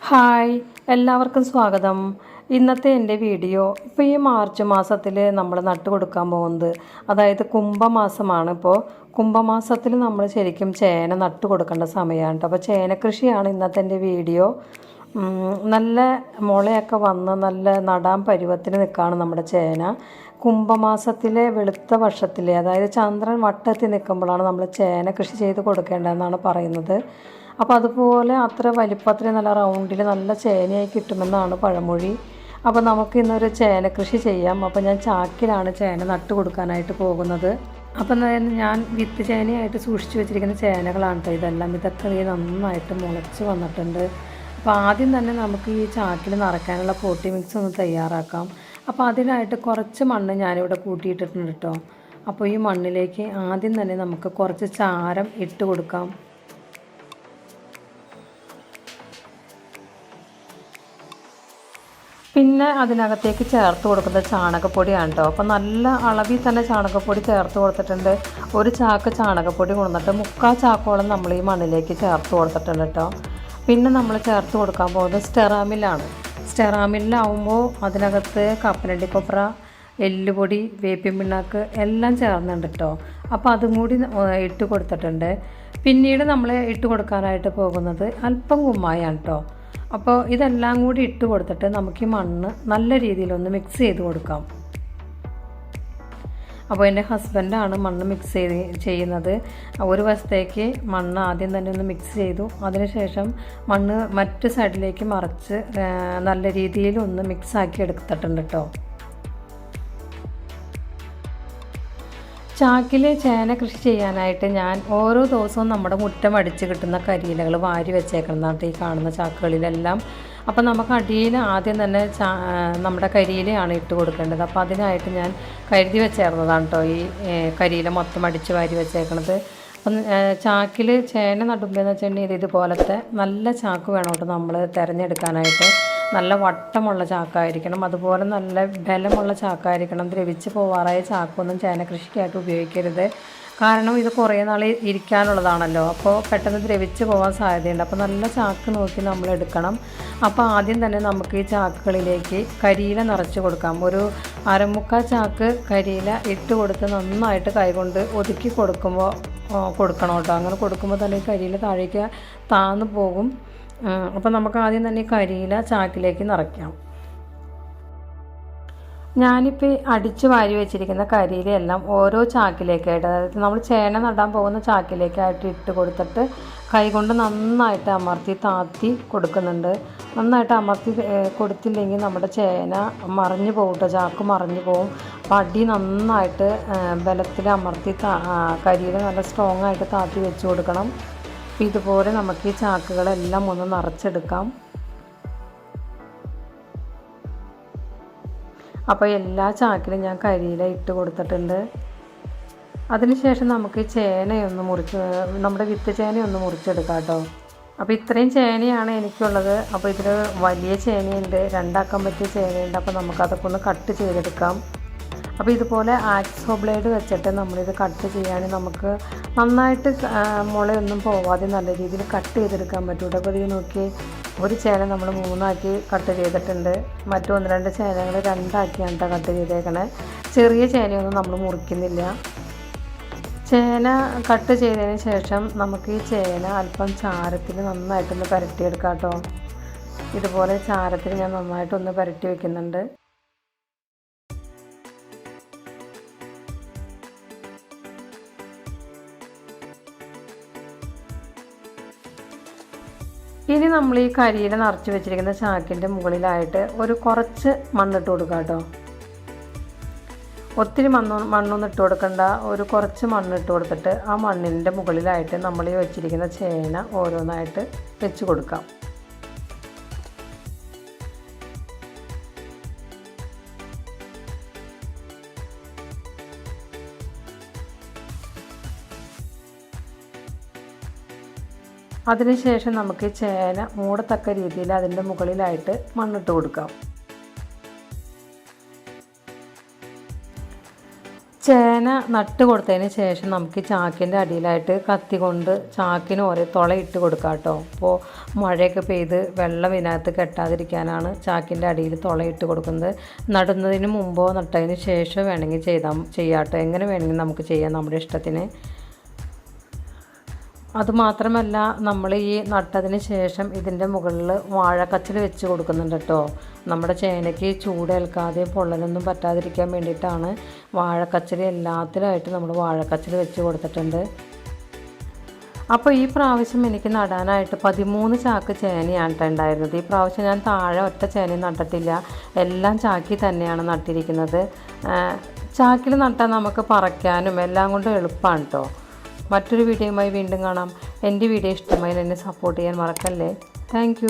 Hi, എല്ലാവർക്കും സ്വാഗതം. ഇന്നത്തെ എൻ്റെ വീഡിയോ ഇപ്പോൾ ഈ മാർച്ച് മാസത്തിൽ നമ്മൾ നട്ടു കൊടുക്കാൻ പോകുന്നത്, അതായത് കുംഭമാസമാണ്. ഇപ്പോൾ കുംഭമാസത്തിൽ നമ്മൾ ശരിക്കും ചേന നട്ടു കൊടുക്കേണ്ട സമയമാണ് കേട്ടോ. അപ്പോൾ ചേന കൃഷിയാണ് ഇന്നത്തെ എൻ്റെ വീഡിയോ. നല്ല മുളയൊക്കെ വന്ന് നല്ല നടാൻ പരുവത്തിന് നിൽക്കുകയാണ് നമ്മുടെ ചേന. കുംഭമാസത്തിലെ വെളുത്ത വർഷത്തിലെ, അതായത് ചന്ദ്രൻ വട്ടത്തിൽ നിൽക്കുമ്പോഴാണ് നമ്മൾ ചേന കൃഷി ചെയ്ത് കൊടുക്കേണ്ടതെന്നാണ് പറയുന്നത്. അപ്പോൾ അതുപോലെ അത്ര വലിപ്പത്തിൽ നല്ല റൗണ്ടിൽ നല്ല ചേനയായി കിട്ടുമെന്നാണ് പഴമൊഴി. അപ്പോൾ നമുക്ക് ഇന്നൊരു ചേന കൃഷി ചെയ്യാം. അപ്പോൾ ഞാൻ ചാക്കിലാണ് ചേന നട്ടു കൊടുക്കാനായിട്ട് പോകുന്നത്. അപ്പം ഞാൻ വിത്ത് ചേനയായിട്ട് സൂക്ഷിച്ചു വെച്ചിരിക്കുന്ന ചേനകളാണ് കേട്ടോ ഇതെല്ലാം. ഇതൊക്കെ നന്നായിട്ട് മുളച്ച് വന്നിട്ടുണ്ട്. അപ്പോൾ ആദ്യം തന്നെ നമുക്ക് ഈ ചാക്കിൽ നിറയ്ക്കാനുള്ള പോട്ടി മിക്സ് ഒന്ന് തയ്യാറാക്കാം. അപ്പോൾ അതിനായിട്ട് കുറച്ച് മണ്ണ് ഞാനിവിടെ കൂട്ടിയിട്ടിട്ടുണ്ട് കേട്ടോ. അപ്പോൾ ഈ മണ്ണിലേക്ക് ആദ്യം തന്നെ നമുക്ക് കുറച്ച് ചാരം ഇട്ട് കൊടുക്കാം. പിന്നെ അതിനകത്തേക്ക് ചേർത്ത് കൊടുക്കുന്നത് ചാണകപ്പൊടിയാണ് കേട്ടോ. അപ്പോൾ നല്ല അളവിൽ തന്നെ ചാണകപ്പൊടി ചേർത്ത് കൊടുത്തിട്ടുണ്ട്. ഒരു ചാക്ക് ചാണകപ്പൊടി കൊണ്ടുവന്നിട്ട് 3/4 ചാക്കോളം നമ്മൾ ഈ മണ്ണിലേക്ക് ചേർത്ത് കൊടുത്തിട്ടുണ്ട് കേട്ടോ. പിന്നെ നമ്മൾ ചേർത്ത് കൊടുക്കാൻ പോകുന്നത് സ്റ്റെറാമില്ലാണ്. സ്റ്റെറാമില്ലാവുമ്പോൾ അതിനകത്ത് കപ്പലണ്ടി കൊപ്ര, എല്ലുപൊടി, വേപ്പിൻ പിണ്ണാക്ക് എല്ലാം ചേർന്നുണ്ട് കേട്ടോ. അപ്പോൾ അതും കൂടി ഇട്ട് കൊടുത്തിട്ടുണ്ട്. പിന്നീട് നമ്മൾ ഇട്ട് കൊടുക്കാനായിട്ട് പോകുന്നത് അല്പം കുമ്മായാണ് കേട്ടോ. അപ്പോൾ ഇതെല്ലാം കൂടി ഇട്ട് കൊടുത്തിട്ട് നമുക്ക് ഈ മണ്ണ് നല്ല രീതിയിലൊന്ന് മിക്സ് ചെയ്ത് കൊടുക്കാം. അപ്പോൾ എൻ്റെ ഹസ്ബൻഡാണ് മണ്ണ് മിക്സ് ചെയ്യുന്നത്. ഒരു വശത്തേക്ക് മണ്ണ് ആദ്യം തന്നെ ഒന്ന് മിക്സ് ചെയ്തു. അതിനുശേഷം മണ്ണ് മറ്റു സൈഡിലേക്ക് മറിച്ച് നല്ല രീതിയിലൊന്ന് മിക്സാക്കി എടുത്തിട്ടുണ്ട് കേട്ടോ. ചാക്കിൽ ചേന കൃഷി ചെയ്യാനായിട്ട് ഞാൻ ഓരോ ദിവസവും നമ്മുടെ മുറ്റം അടിച്ച് കിട്ടുന്ന കരിയിലകൾ വാരി വെച്ചേക്കുന്നതാണ് ഈ കാണുന്ന ചാക്കുകളിലെല്ലാം. അപ്പോൾ നമുക്ക് അടിയിൽ ആദ്യം തന്നെ നമ്മുടെ കരിയിലയാണ് ഇട്ട് കൊടുക്കേണ്ടത്. അപ്പോൾ അതിനായിട്ട് ഞാൻ കരുതി വെച്ചേർന്നതാണ് കേട്ടോ ഈ കരിയില മൊത്തം അടിച്ച് വാരി വെച്ചേക്കണത്. അപ്പം ചാക്കിൽ ചേന നടുമ്പോഴെന്ന് വെച്ചിട്ടുണ്ടെങ്കിൽ ഇതുപോലത്തെ നല്ല ചാക്ക് വേണം കേട്ടോ നമ്മൾ തിരഞ്ഞെടുക്കാനായിട്ട്. നല്ല വട്ടമുള്ള ചാക്കായിരിക്കണം, അതുപോലെ നല്ല ബലമുള്ള ചാക്കായിരിക്കണം. ദ്രവിച്ച് പോവാറായ ചാക്കൊന്നും ചേന കൃഷിക്കായിട്ട് ഉപയോഗിക്കരുത്. കാരണം ഇത് കുറേ നാൾ ഇരിക്കാനുള്ളതാണല്ലോ. അപ്പോൾ പെട്ടെന്ന് ദ്രവിച്ച് പോകാൻ സാധ്യതയുണ്ട്. അപ്പോൾ നല്ല ചാക്ക് നോക്കി നമ്മൾ എടുക്കണം. അപ്പോൾ ആദ്യം തന്നെ നമുക്ക് ഈ ചാക്കുകളിലേക്ക് കരിയില നിറച്ച് കൊടുക്കാം. ഒരു 1/4 ചാക്ക് കരിയില ഇട്ട് കൊടുത്ത് നന്നായിട്ട് കൈകൊണ്ട് ഒതുക്കി കൊടുക്കണം കേട്ടോ. അങ്ങനെ കൊടുക്കുമ്പോൾ തന്നെ ഈ കരിയില താഴേക്ക് താഴ്ന്നു പോകും. അപ്പോൾ നമുക്ക് ആദ്യം തന്നെ ഈ കരിയില ചാക്കിലേക്ക് നിറയ്ക്കാം. ഞാനിപ്പോൾ അടിച്ച് വാരി വെച്ചിരിക്കുന്ന കരിയിലയെല്ലാം ഓരോ ചാക്കിലേക്കായിട്ട്, അതായത് നമ്മൾ ചേന നടാൻ പോകുന്ന ചാക്കിലേക്കായിട്ട് ഇട്ട് കൊടുത്തിട്ട് കൈകൊണ്ട് നന്നായിട്ട് അമർത്തി താത്തി കൊടുക്കുന്നുണ്ട്. നന്നായിട്ട് അമർത്തി കൊടുത്തില്ലെങ്കിൽ നമ്മുടെ ചേന മറിഞ്ഞു പോകും കേട്ടോ, ചാക്ക് മറിഞ്ഞു പോകും. അപ്പോൾ അടി നന്നായിട്ട് ബലത്തിൽ അമർത്തി കരിയില നല്ല സ്ട്രോങ് ആയിട്ട് താത്തി വെച്ച് കൊടുക്കണം. ഇതുപോലെ നമുക്ക് ഈ ചാക്കുകളെല്ലാം ഒന്ന് നിറച്ചെടുക്കാം. അപ്പോൾ എല്ലാ ചാക്കിലും ഞാൻ കരിയില ഇട്ട് കൊടുത്തിട്ടുണ്ട്. അതിനുശേഷം നമുക്ക് ചേനയൊന്ന് നമ്മുടെ വിത്ത് ചേനയൊന്ന് മുറിച്ചെടുക്കാം കേട്ടോ. അപ്പോൾ ഇത്രയും ചേനയാണ് എനിക്കുള്ളത്. അപ്പോൾ ഇതിൽ വലിയ ചേനയുണ്ട്, 2 ആക്കാൻ പറ്റിയ ചേനയുണ്ട്. അപ്പോൾ നമുക്കതൊക്കെ ഒന്ന് കട്ട് ചെയ്തെടുക്കാം. അപ്പോൾ ഇതുപോലെ ആക്സോ ബ്ലേഡ് വെച്ചിട്ട് നമ്മളിത് കട്ട് ചെയ്യുകയാണെങ്കിൽ നമുക്ക് നന്നായിട്ട് മുളയൊന്നും പോവാതെ നല്ല രീതിയിൽ കട്ട് ചെയ്തെടുക്കാൻ പറ്റും. അപ്പോൾ ഇത് നോക്കി, ഒരു ചേന നമ്മൾ 3 ആക്കി കട്ട് ചെയ്തിട്ടുണ്ട്. മറ്റു 1-2 ചേനകൾ 2 ആക്കിയാണ് കട്ട് ചെയ്തേക്കണേ. ചെറിയ ചേനയൊന്നും നമ്മൾ മുറിക്കുന്നില്ല. ചേന കട്ട് ചെയ്തതിന് ശേഷം നമുക്ക് ഈ ചേന അല്പം ചാരത്തിൽ നന്നായിട്ടൊന്ന് പുരട്ടിയെടുക്കാം കേട്ടോ. ഇതുപോലെ ചാരത്തിൽ ഞാൻ നന്നായിട്ടൊന്ന് പുരട്ടി വയ്ക്കുന്നുണ്ട്. ഇനി നമ്മൾ ഈ കരിയില നിറച്ച് വെച്ചിരിക്കുന്ന ചാക്കിൻ്റെ മുകളിലായിട്ട് ഒരു കുറച്ച് മണ്ണിട്ട് കൊടുക്കുക കേട്ടോ. ഒത്തിരി മണ്ണൊന്നും ഇട്ട് കൊടുക്കണ്ട, ഒരു കുറച്ച് മണ്ണിട്ട് കൊടുത്തിട്ട് ആ മണ്ണിൻ്റെ മുകളിലായിട്ട് നമ്മൾ ഈ വെച്ചിരിക്കുന്ന ചേന ഓരോന്നായിട്ട് വെച്ച് കൊടുക്കാം. അതിനുശേഷം നമുക്ക് ചേന മൂടത്തക്ക രീതിയിൽ അതിൻ്റെ മുകളിലായിട്ട് മണ്ണിട്ട് കൊടുക്കാം. ചേന നട്ട് കൊടുത്തതിന് ശേഷം നമുക്ക് ചാക്കിൻ്റെ അടിയിലായിട്ട് കത്തി കൊണ്ട് ചാക്കിന് ഓരോ തുളയിട്ട് കൊടുക്കാം കേട്ടോ. അപ്പോൾ മഴയൊക്കെ പെയ്ത് വെള്ളം ഇതിനകത്ത് കെട്ടാതിരിക്കാനാണ് ചാക്കിൻ്റെ അടിയിൽ തുളയിട്ട് കൊടുക്കുന്നത്. നടുന്നതിന് മുമ്പോ നട്ടതിന് ശേഷം വേണമെങ്കിൽ ചെയ്യാം കേട്ടോ. എങ്ങനെ വേണമെങ്കിൽ നമുക്ക് ചെയ്യാം നമ്മുടെ ഇഷ്ടത്തിന്. അതുമാത്രമല്ല നമ്മൾ ഈ നട്ടതിന് ശേഷം ഇതിൻ്റെ മുകളിൽ വാഴക്കച്ചിൽ വെച്ച് കൊടുക്കുന്നുണ്ട് കേട്ടോ. നമ്മുടെ ചേനയ്ക്ക് ചൂടേൽക്കാതെ പൊള്ളലൊന്നും പറ്റാതിരിക്കാൻ വേണ്ടിയിട്ടാണ് വാഴക്കച്ചിൽ എല്ലാത്തിലായിട്ട് നമ്മൾ വാഴക്കച്ചിൽ വെച്ച് കൊടുത്തിട്ടുണ്ട്. അപ്പോൾ ഈ പ്രാവശ്യം എനിക്ക് നടാനായിട്ട് 13 ചാക്ക് ചേനയാണ് ഉണ്ടായിരുന്നത്. ഈ പ്രാവശ്യം ഞാൻ താഴെ ഒറ്റ ചേന നട്ടിട്ടില്ല, എല്ലാം ചാക്കിൽ തന്നെയാണ് നട്ടിരിക്കുന്നത്. ചാക്കിൽ നട്ടാൽ നമുക്ക് പറിക്കാനും എല്ലാം കൊണ്ടും എളുപ്പമാണ് കേട്ടോ. മറ്റൊരു വീഡിയോയുമായി വീണ്ടും കാണാം. എൻ്റെ വീഡിയോ ഇഷ്ടമായി എന്നെ സപ്പോർട്ട് ചെയ്യാൻ മറക്കല്ലേ. താങ്ക്